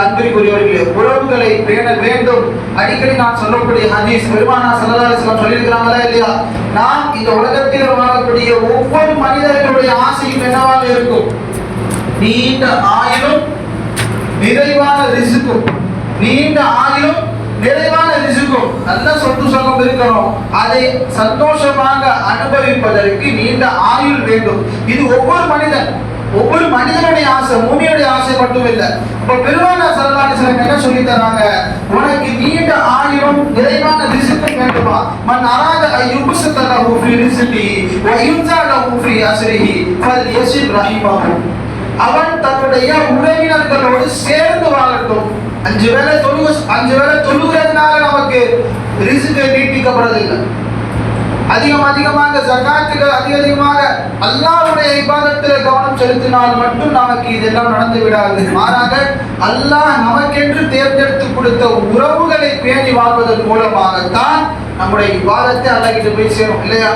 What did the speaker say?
அன்பிற்குரியவர்களே, உறவுகளை பேண வேண்டும். அடிக்கடி நான் சொல்லக்கூடிய ஹதீஸ், பெருமானா ஸல்லல்லாஹு அலைஹி வஸல்லம் சொல்லியிருக்கிறாங்களா இல்லையா? நாம் இந்த உலகத்தில் வாழக்கூடிய ஒவ்வொரு மனிதர்களுடைய ஆசையும் என்னவாக இருக்கும்? நீண்ட ஆயுளும் நிறைவான ரிஸ்கும். நீண்ட ஆயுளும் நிறைவான ரிஸ்கும், நல்ல சொத்து சுகம் இருக்கணும். அதை சந்தோஷமாக அனுபவிப்பதற்கு நீண்ட ஆயுள் வேண்டும். இது ஒவ்வொரு மனிதனுடைய ஆசை, மூமியுடைய ஆசை மட்டும் இல்லை. அப்ப பெருமானார் ஸல்லல்லாஹு அலைஹி வஸல்லம் என்ன சொல்லி தராங்க? உனக்கு நீண்ட ஆயுளும் நிறைவான ரிஸ்கும் வேண்டுமா? மன் அராத அய்யுப்ஸத லஹு ஃபீ ரிஸ்கி வ யுன்ஸா லஹு ஃபீ அஸ்ரிஹி ஃபல்யஸில் ரஹிமஹு. அவன் தன்னுடைய உறவினர்களோடு சேர்ந்து வாழட்டும். 5 வேளை தொழுகிறதுனால நமக்கு ரிஸ்க் நீட்டிக்கப்படுறதில்லை. அதிகமாக ஜகாத்துகள் அதிகமாக அல்லாஹ்வுடைய இபாதத்தில் கவனம் செலுத்தினால் மட்டும் நமக்கு இதெல்லாம் நடந்து விடாது. மாறாக அல்லாஹ் நமக்கென்று தேர்ந்தெடுத்து கொடுத்த உறவுகளை பேணி வாழ்வதன் மூலமாகத்தான் நம்முடைய இபாதத்தை அல்லாஹ்கிட்ட போய் சேரும் இல்லையா?